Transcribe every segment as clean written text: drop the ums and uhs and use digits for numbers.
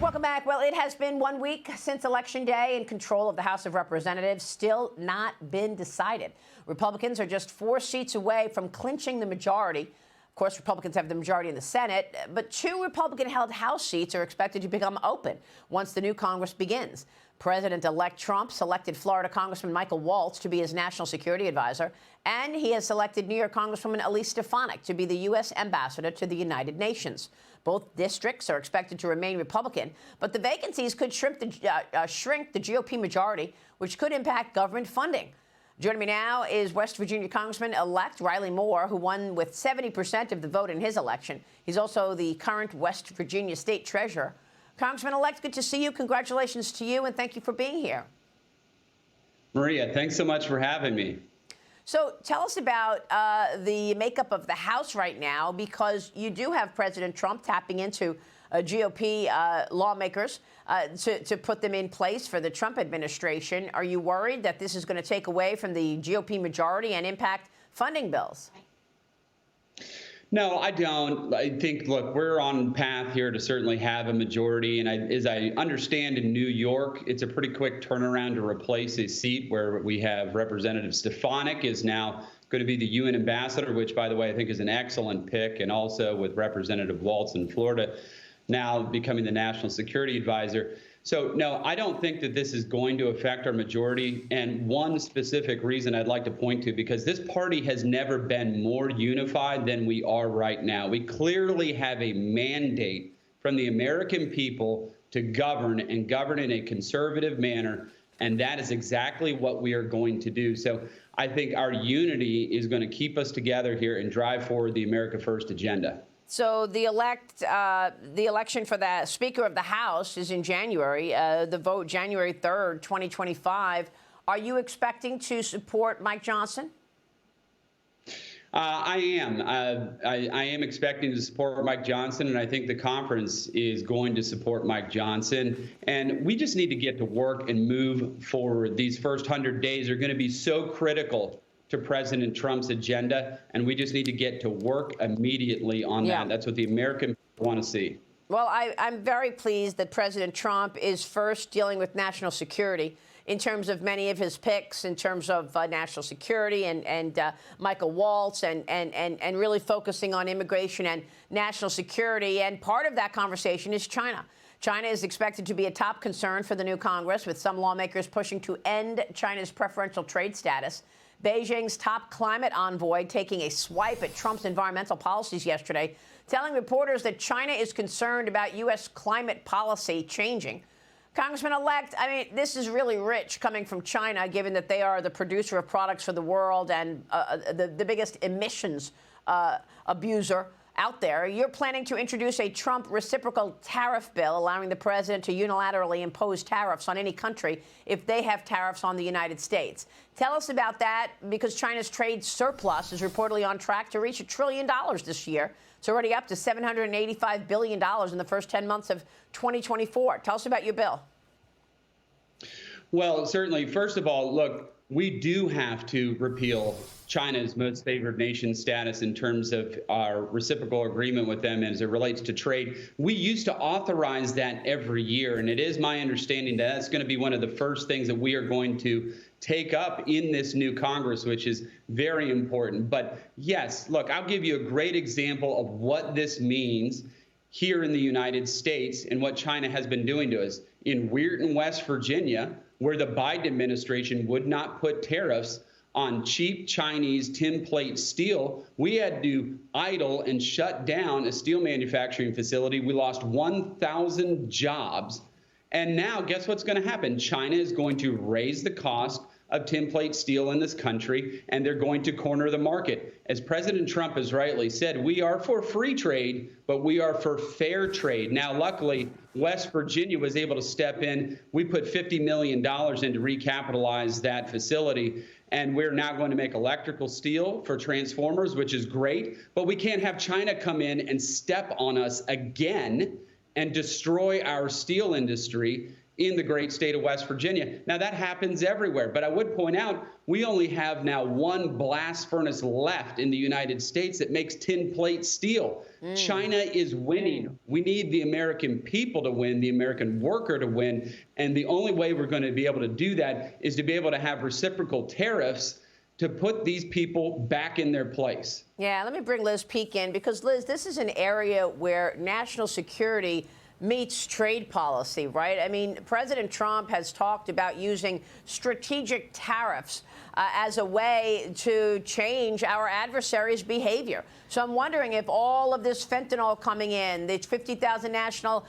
Welcome back. Well, it has been 1 week since Election Day, and control of the House of Representatives still not been decided. Republicans are just 4 seats away from clinching the majority. Of course, Republicans have the majority in the Senate, but 2 Republican-held House seats are expected to become open once the new Congress begins. President-elect Trump selected Florida Congressman Michael Waltz to be his national security advisor, and he has selected New York Congresswoman Elise Stefanik to be the U.S. ambassador to the United Nations. Both districts are expected to remain Republican, but the vacancies could shrink the GOP majority, which could impact government funding. Joining me now is West Virginia Congressman-elect Riley Moore, who won with 70% of the vote in his election. He's also the current West Virginia State Treasurer. Congressman-elect, good to see you. Congratulations to you, and thank you for being here. Maria, thanks so much for having me. So tell us about the makeup of the House right now, because you do have President Trump tapping into GOP lawmakers to put them in place for the Trump administration. Are you worried that this is going to take away from the GOP majority and impact funding bills? No, I don't. I think, look, we're on path here to certainly have a majority. And as I understand in New York, it's a pretty quick turnaround to replace a seat where we have Representative Stefanik is now going to be the UN ambassador, which, by the way, I think is an excellent pick. And also with Representative Waltz in Florida now becoming the national security advisor. So, no, I don't think that this is going to affect our majority. And one specific reason I'd like to point to, because this party has never been more unified than we are right now. We clearly have a mandate from the American people to govern and govern in a conservative manner. And that is exactly what we are going to do. So I think our unity is going to keep us together here and drive forward the America First agenda. So the election for the Speaker of the House is in January. The vote January 3rd, 2025. Are you expecting to support Mike Johnson? I am. I am expecting to support Mike Johnson, and I think the conference is going to support Mike Johnson. And we just need to get to work and move forward. These first 100 days are going to be so critical to President Trump's agenda, and we just need to get to work immediately on that. That's what the American people want to see. Well, I'm very pleased that President Trump is first dealing with national security in terms of many of his picks, in terms of national security and Michael Waltz and really focusing on immigration and national security. And part of that conversation is China. China is expected to be a top concern for the new Congress, with some lawmakers pushing to end China's preferential trade status. Beijing's top climate envoy taking a swipe at Trump's environmental policies yesterday, telling reporters that China is concerned about U.S. climate policy changing. Congressman-elect, I mean, this is really rich coming from China, given that they are the producer of products for the world and the biggest emissions abuser out there. You're planning to introduce a Trump reciprocal tariff bill, allowing the president to unilaterally impose tariffs on any country if they have tariffs on the United States. Tell us about that, because China's trade surplus is reportedly on track to reach $1 trillion this year. It's already up to $785 billion in the first 10 months of 2024. Tell us about your bill. Well, certainly, first of all, look, we do have to repeal China's most favored nation status in terms of our reciprocal agreement with them as it relates to trade. We used to authorize that every year, and it is my understanding that that's going to be one of the first things that we are going to take up in this new Congress, which is very important. But yes, look, I'll give you a great example of what this means here in the United States and what China has been doing to us. In Weirton, West Virginia, where the Biden administration would not put tariffs on cheap Chinese tin plate steel, we had to idle and shut down a steel manufacturing facility. We lost 1,000 jobs. And now guess what's going to happen? China is going to raise the cost of tin plate steel in this country, and they're going to corner the market. As President Trump has rightly said, we are for free trade, but we are for fair trade. Now, luckily, West Virginia was able to step in. We put $50 million in to recapitalize that facility, and we're now going to make electrical steel for transformers, which is great. But we can't have China come in and step on us again and destroy our steel industry in the great state of West Virginia. Now, that happens everywhere, but I would point out we only have now one blast furnace left in the United States that makes tin plate steel. China is winning. We need the American people to win, the American worker to win, and the only way we're going to be able to do that is to be able to have reciprocal tariffs to put these people back in their place. Yeah, let me bring Liz Peek in, because, Liz, this is an area where national security meets trade policy, right? I mean, President Trump has talked about using strategic tariffs as a way to change our adversaries' behavior. So I'm wondering if all of this fentanyl coming in, the 50,000 national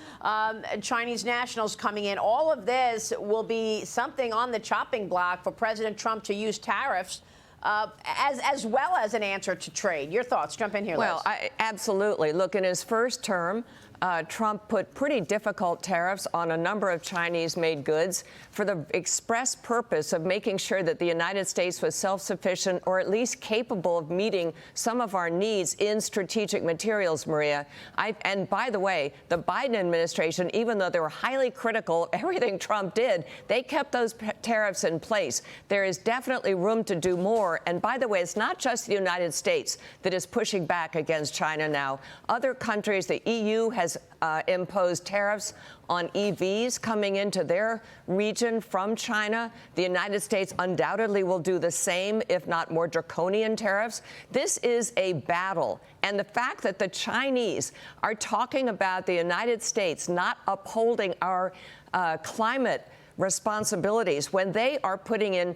Chinese nationals coming in, all of this will be something on the chopping block for President Trump to use tariffs as well as an answer to trade. Your thoughts? Jump in here, Liz. Well, absolutely. Look, in his first term, Trump put pretty difficult tariffs on a number of Chinese-made goods for the express purpose of making sure that the United States was self-sufficient, or at least capable of meeting some of our needs in strategic materials, Maria. And by the way, the Biden administration, even though they were highly critical of everything Trump did, they kept those tariffs in place. There is definitely room to do more. And by the way, it's not just the United States that is pushing back against China now. Other countries, the EU has imposed tariffs on EVs coming into their region from China. The United States undoubtedly will do the same, if not more draconian tariffs. This is a battle. And the fact that the Chinese are talking about the United States not upholding our climate responsibilities when they are putting in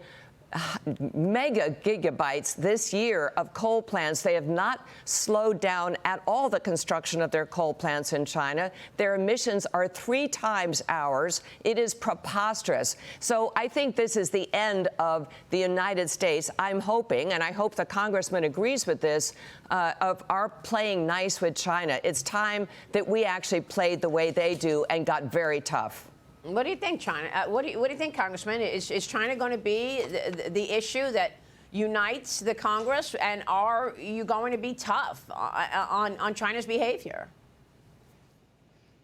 mega gigabytes this year of coal plants. They have not slowed down at all the construction of their coal plants in China. Their emissions are 3 times ours. It is preposterous. So I think this is the end of the United States. I'm hoping, and I hope the congressman agrees with this, of our playing nice with China. It's time that we actually played the way they do and got very tough. What do you think, China? What do you think, Congressman? Is China going to be the issue that unites the Congress, and are you going to be tough on China's behavior?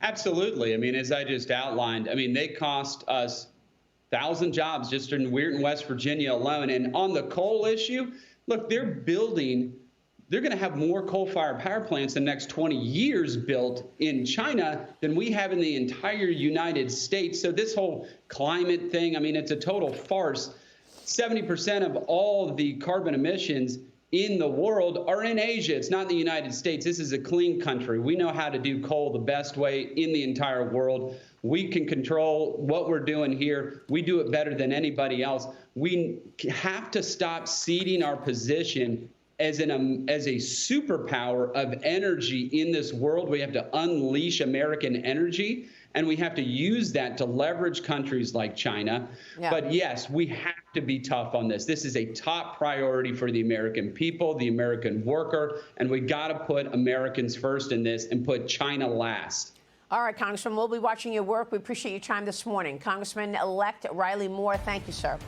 Absolutely. I mean, as I just outlined, I mean, they cost us 1,000 jobs just in Weirton, West Virginia alone. And on the coal issue, look, they're going to have more coal-fired power plants in the next 20 years built in China than we have in the entire United States. So this whole climate thing, I mean, it's a total farce. 70% of all the carbon emissions in the world are in Asia. It's not in the United States. This is a clean country. We know how to do coal the best way in the entire world. We can control what we're doing here. We do it better than anybody else. We have to stop ceding our position as a superpower of energy in this world. We have to unleash American energy, and we have to use that to leverage countries like China. Yeah. But yes, we have to be tough on this. This is a top priority for the American people, the American worker, and we got to put Americans first in this and put China last. All right, Congressman, we'll be watching your work. We appreciate your time this morning. Congressman-elect Riley Moore, thank you, sir.